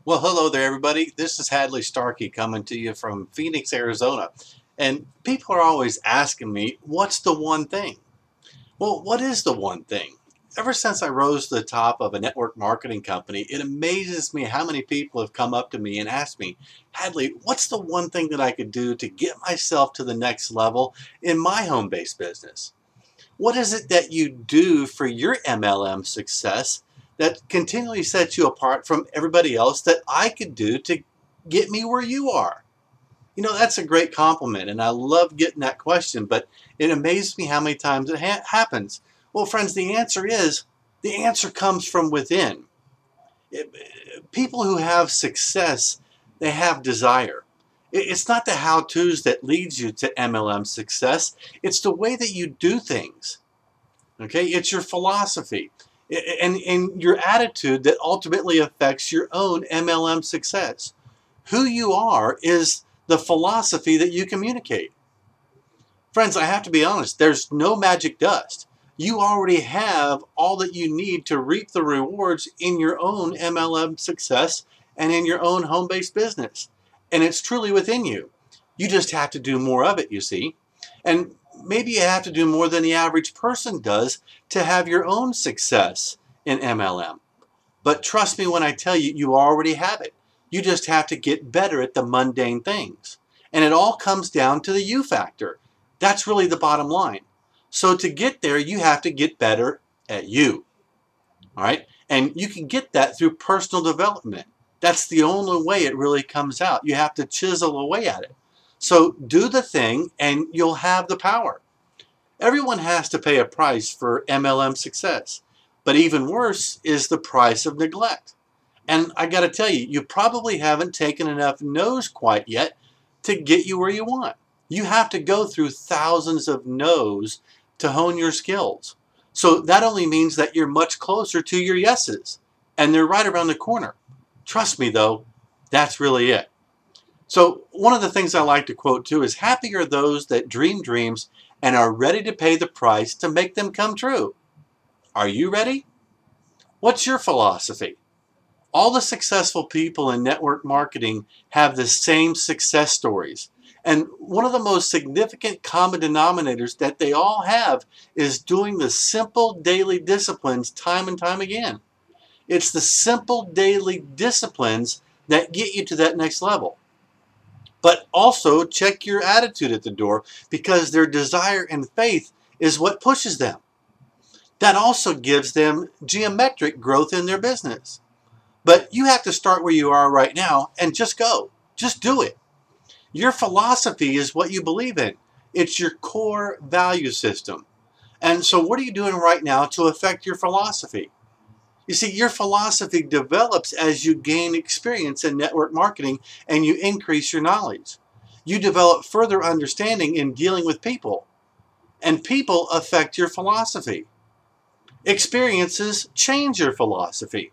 Well, hello there, everybody. This is Hadley Starkey coming to you from Phoenix, Arizona. And people are always asking me, what's the one thing? Well, what is the one thing? Ever since I rose to the top of a network marketing company, it amazes me how many people have come up to me and asked me, Hadley, what's the one thing that I could do to get myself to the next level in my home-based business? What is it that you do for your MLM success that continually sets you apart from everybody else that I could do to get me where you are? You know, that's a great compliment, and I love getting that question, but it amazes me how many times it happens. Well, friends, the answer comes from within. People who have success, they have desire. It's not the how-tos that leads you to MLM success. It's the way that you do things. Okay, it's your philosophy and your attitude that ultimately affects your own MLM success. Who you are is the philosophy that you communicate. Friends, I have to be honest, there's no magic dust. You already have all that you need to reap the rewards in your own MLM success and in your own home-based business. And it's truly within you. You just have to do more of it, you see. And maybe you have to do more than the average person does to have your own success in MLM. But trust me when I tell you, you already have it. You just have to get better at the mundane things. And it all comes down to the you factor. That's really the bottom line. So to get there, you have to get better at you. All right? And you can get that through personal development. That's the only way it really comes out. You have to chisel away at it. So do the thing and you'll have the power. Everyone has to pay a price for MLM success. But even worse is the price of neglect. And I got to tell you, you probably haven't taken enough no's quite yet to get you where you want. You have to go through thousands of no's to hone your skills. So that only means that you're much closer to your yeses. And they're right around the corner. Trust me though, that's really it. So one of the things I like to quote too is, happy are those that dream dreams and are ready to pay the price to make them come true. Are you ready? What's your philosophy? All the successful people in network marketing have the same success stories. And one of the most significant common denominators that they all have is doing the simple daily disciplines time and time again. It's the simple daily disciplines that get you to that next level. But also check your attitude at the door, because their desire and faith is what pushes them. That also gives them geometric growth in their business. But you have to start where you are right now and just go. Just do it. Your philosophy is what you believe in. It's your core value system. And so what are you doing right now to affect your philosophy? You see, your philosophy develops as you gain experience in network marketing and you increase your knowledge. You develop further understanding in dealing with people. And people affect your philosophy. Experiences change your philosophy.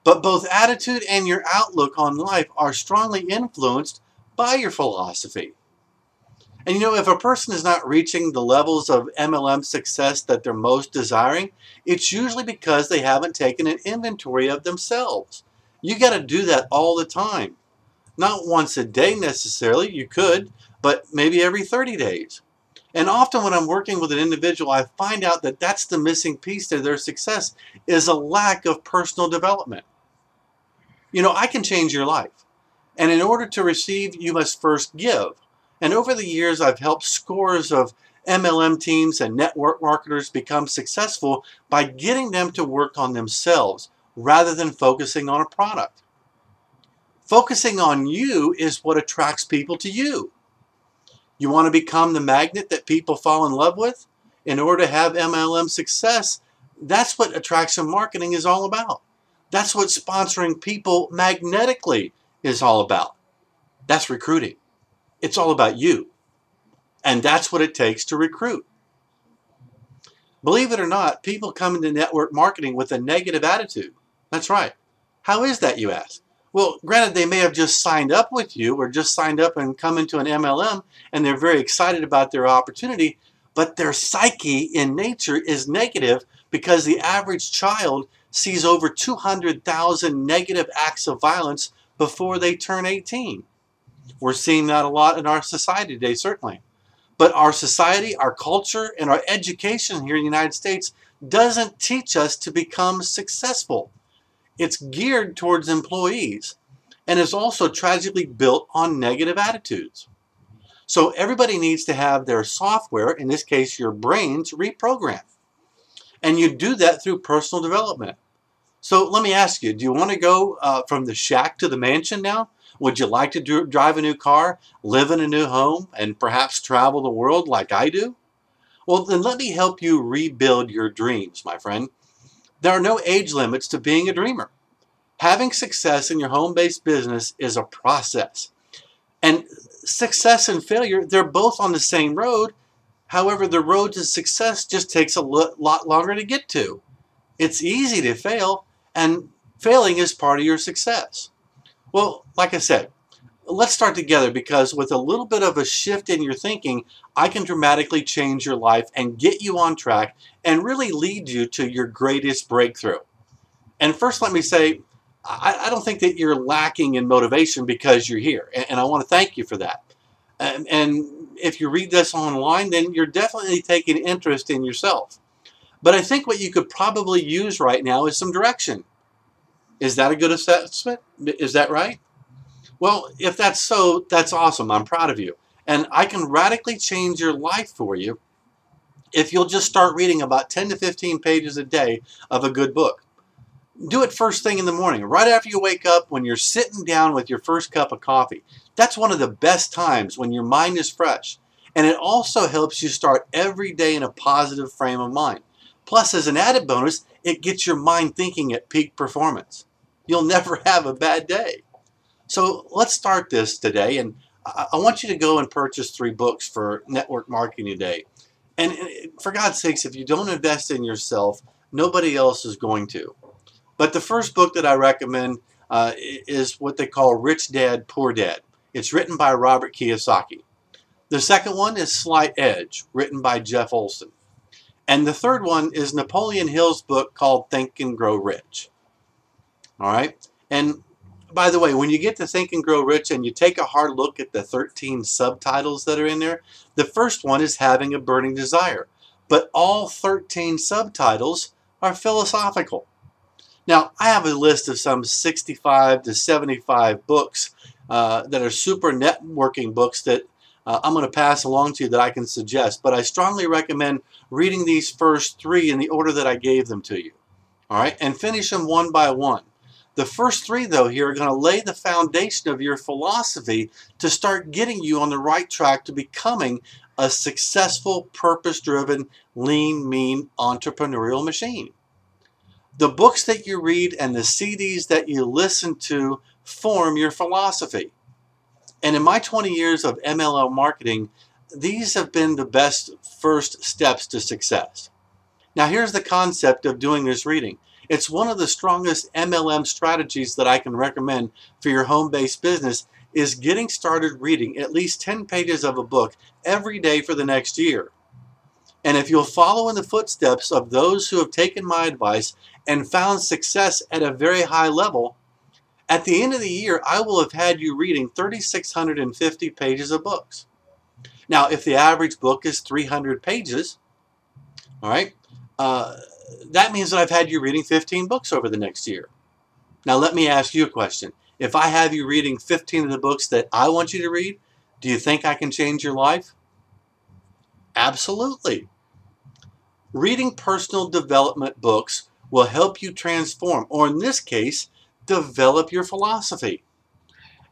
But both attitude and your outlook on life are strongly influenced by your philosophy. And you know, if a person is not reaching the levels of MLM success that they're most desiring, it's usually because they haven't taken an inventory of themselves. You got to do that all the time. Not once a day necessarily, you could, but maybe every 30 days. And often when I'm working with an individual, I find out that that's the missing piece to their success, is a lack of personal development. You know, I can change your life. And in order to receive, you must first give. And over the years, I've helped scores of MLM teams and network marketers become successful by getting them to work on themselves rather than focusing on a product. Focusing on you is what attracts people to you. You want to become the magnet that people fall in love with? In order to have MLM success, that's what attraction marketing is all about. That's what sponsoring people magnetically is all about. That's recruiting. It's all about you. And that's what it takes to recruit. Believe it or not, people come into network marketing with a negative attitude. That's right. How is that, you ask? Well, granted, they may have just signed up with you or just signed up and come into an MLM and they're very excited about their opportunity, but their psyche in nature is negative because the average child sees over 200,000 negative acts of violence before they turn 18. We're seeing that a lot in our society today, certainly. But our society, our culture, and our education here in the United States doesn't teach us to become successful. It's geared towards employees and is also tragically built on negative attitudes. So everybody needs to have their software, in this case your brains, reprogrammed. And you do that through personal development. So let me ask you, do you want to go from the shack to the mansion now? Would you like to drive a new car, live in a new home, and perhaps travel the world like I do? Well, then let me help you rebuild your dreams, my friend. There are no age limits to being a dreamer. Having success in your home-based business is a process. And success and failure, they're both on the same road. However, the road to success just takes a lot longer to get to. It's easy to fail, and failing is part of your success. Well, like I said, let's start together, because with a little bit of a shift in your thinking, I can dramatically change your life and get you on track and really lead you to your greatest breakthrough. And first, let me say, I don't think that you're lacking in motivation because you're here, and I want to thank you for that. And if you read this online, then you're definitely taking interest in yourself. But I think what you could probably use right now is some direction. Is that a good assessment? Is that right? Well, if that's so, that's awesome. I'm proud of you. And I can radically change your life for you if you'll just start reading about 10 to 15 pages a day of a good book. Do it first thing in the morning, right after you wake up, when you're sitting down with your first cup of coffee. That's one of the best times when your mind is fresh. And it also helps you start every day in a positive frame of mind. Plus, as an added bonus, it gets your mind thinking at peak performance. You'll never have a bad day. So let's start this today, and I want you to go and purchase 3 books for network marketing today. And for God's sakes, if you don't invest in yourself, nobody else is going to. But the first book that I recommend is what they call Rich Dad, Poor Dad. It's written by Robert Kiyosaki. The second one is Slight Edge, written by Jeff Olson. And the third one is Napoleon Hill's book called Think and Grow Rich. All right? And by the way, when you get to Think and Grow Rich and you take a hard look at the 13 subtitles that are in there, the first one is Having a Burning Desire. But all 13 subtitles are philosophical. Now, I have a list of some 65 to 75 books that are super networking books that I'm going to pass along to you that I can suggest. But I strongly recommend reading these first 3 in the order that I gave them to you. All right? And finish them one by one. The first 3, though, here are going to lay the foundation of your philosophy to start getting you on the right track to becoming a successful, purpose-driven, lean, mean entrepreneurial machine. The books that you read and the CDs that you listen to form your philosophy. And in my 20 years of MLM marketing, these have been the best first steps to success. Now, here's the concept of doing this reading. It's one of the strongest MLM strategies that I can recommend for your home-based business is getting started reading at least 10 pages of a book every day for the next year. And if you'll follow in the footsteps of those who have taken my advice and found success at a very high level, at the end of the year, I will have had you reading 3,650 pages of books. Now, if the average book is 300 pages, all right, that means that I've had you reading 15 books over the next year. Now, let me ask you a question. If I have you reading 15 of the books that I want you to read, do you think I can change your life? Absolutely. Reading personal development books will help you transform, or in this case, develop your philosophy.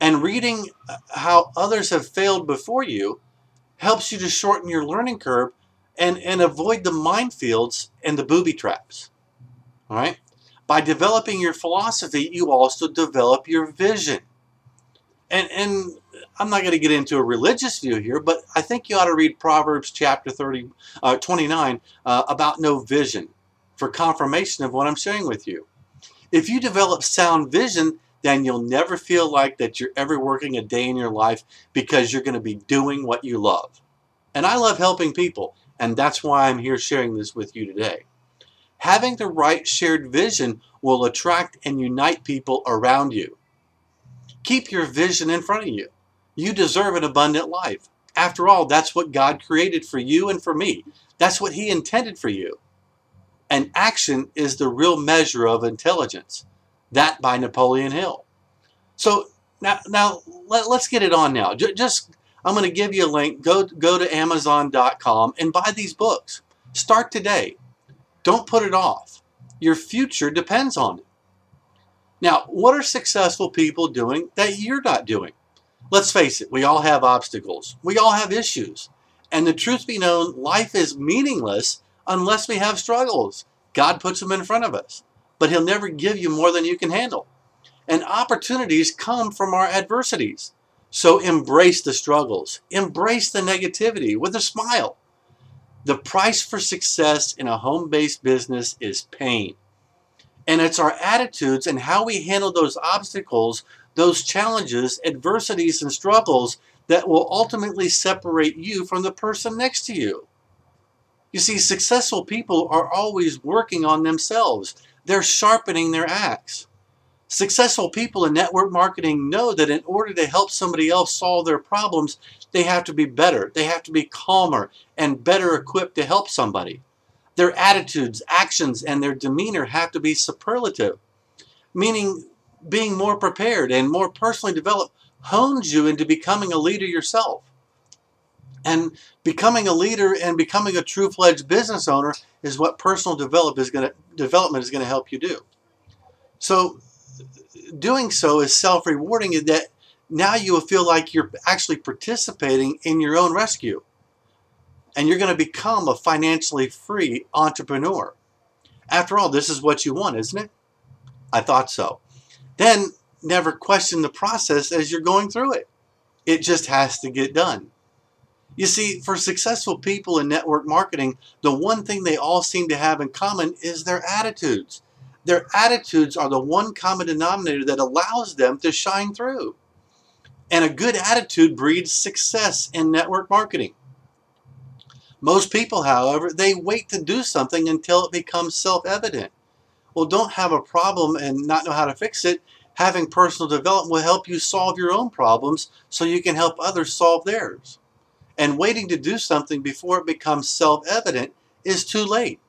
And reading how others have failed before you helps you to shorten your learning curve and avoid the minefields and the booby traps. All right? By developing your philosophy, you also develop your vision. And I'm not going to get into a religious view here, but I think you ought to read Proverbs chapter 29 about no vision for confirmation of what I'm sharing with you. If you develop sound vision, then you'll never feel like that you're ever working a day in your life because you're going to be doing what you love. And I love helping people, and that's why I'm here sharing this with you today. Having the right shared vision will attract and unite people around you. Keep your vision in front of you. You deserve an abundant life. After all, that's what God created for you and for me. That's what He intended for you. And action is the real measure of intelligence. That by Napoleon Hill. So now let's get it on now. I'm going to give you a link. Go to Amazon.com and buy these books. Start today. Don't put it off. Your future depends on it. Now, what are successful people doing that you're not doing? Let's face it, we all have obstacles. We all have issues. And the truth be known, life is meaningless unless we have struggles. God puts them in front of us, but He'll never give you more than you can handle. And opportunities come from our adversities. So embrace the struggles. Embrace the negativity with a smile. The price for success in a home-based business is pain. And it's our attitudes and how we handle those obstacles, those challenges, adversities, and struggles that will ultimately separate you from the person next to you. You see, successful people are always working on themselves. They're sharpening their axe. Successful people in network marketing know that in order to help somebody else solve their problems, they have to be better. They have to be calmer and better equipped to help somebody. Their attitudes, actions, and their demeanor have to be superlative, meaning being more prepared and more personally developed hones you into becoming a leader yourself. And becoming a leader and becoming a true-fledged business owner is what personal development is going to help you do. So doing so is self-rewarding in that now you will feel like you're actually participating in your own rescue. And you're going to become a financially free entrepreneur. After all, this is what you want, isn't it? I thought so. Then never question the process as you're going through it. It just has to get done. You see, for successful people in network marketing, the one thing they all seem to have in common is their attitudes. Their attitudes are the one common denominator that allows them to shine through. And a good attitude breeds success in network marketing. Most people, however, they wait to do something until it becomes self-evident. Well, don't have a problem and not know how to fix it. Having personal development will help you solve your own problems so you can help others solve theirs. And waiting to do something before it becomes self-evident is too late.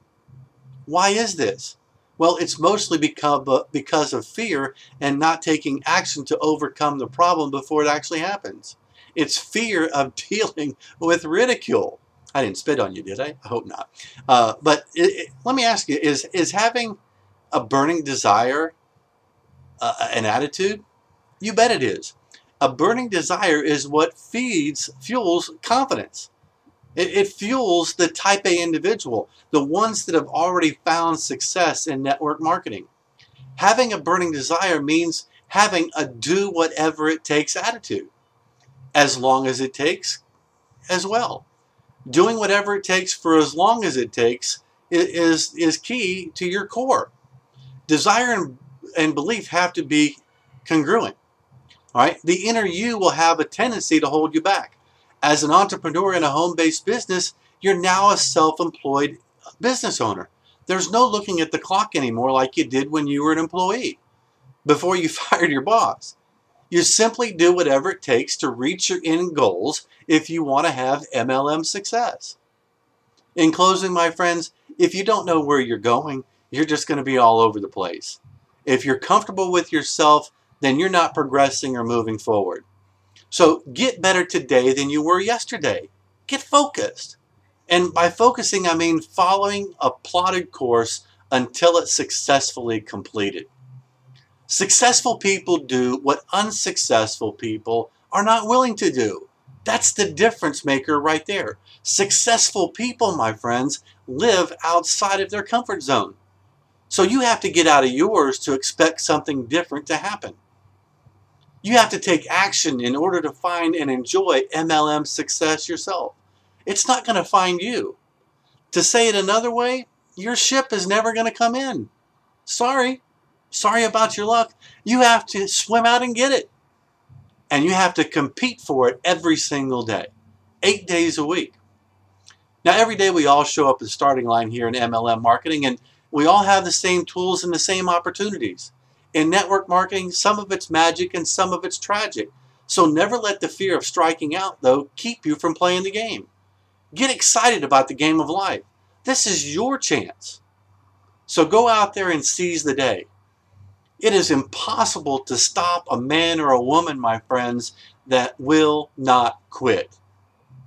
Why is this? Well, it's mostly because of fear and not taking action to overcome the problem before it actually happens. It's fear of dealing with ridicule. I didn't spit on you, did I? I hope not. But let me ask you, is having a burning desire an attitude? You bet it is. A burning desire is what fuels confidence. It fuels the type A individual, the ones that have already found success in network marketing. Having a burning desire means having a do whatever it takes attitude, as long as it takes as well. Doing whatever it takes for as long as it takes is key to your core. Desire and belief have to be congruent. All right? The inner you will have a tendency to hold you back. As an entrepreneur in a home-based business, you're now a self-employed business owner. There's no looking at the clock anymore like you did when you were an employee before you fired your boss. You simply do whatever it takes to reach your end goals if you want to have MLM success. In closing, my friends, if you don't know where you're going, you're just going to be all over the place. If you're comfortable with yourself, then you're not progressing or moving forward. So get better today than you were yesterday. Get focused. And by focusing, I mean following a plotted course until it's successfully completed. Successful people do what unsuccessful people are not willing to do. That's the difference maker right there. Successful people, my friends, live outside of their comfort zone. So you have to get out of yours to expect something different to happen. You have to take action in order to find and enjoy MLM success yourself. It's not going to find you. To say it another way, your ship is never going to come in. Sorry. Sorry about your luck. You have to swim out and get it. And you have to compete for it every single day. 8 days a week. Now, every day we all show up at the starting line here in MLM marketing, and We all have the same tools and the same opportunities. In network marketing, some of it's magic and some of it's tragic. So never let the fear of striking out, though, keep you from playing the game. Get excited about the game of life. This is your chance. So go out there and seize the day. It is impossible to stop a man or a woman, my friends, that will not quit.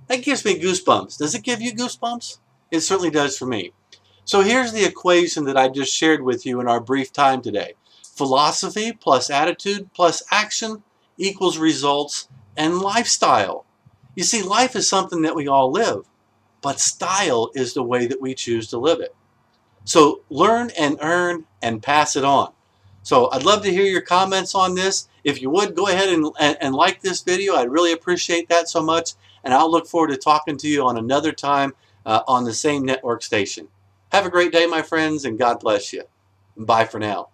That gives me goosebumps. Does it give you goosebumps? It certainly does for me. So here's the equation that I just shared with you in our brief time today. Philosophy plus attitude plus action equals results and lifestyle. You see, life is something that we all live, but style is the way that we choose to live it. So learn and earn and pass it on. So I'd love to hear your comments on this. If you would, go ahead and like this video. I'd really appreciate that so much. And I'll look forward to talking to you on another time on the same network station. Have a great day, my friends, and God bless you. Bye for now.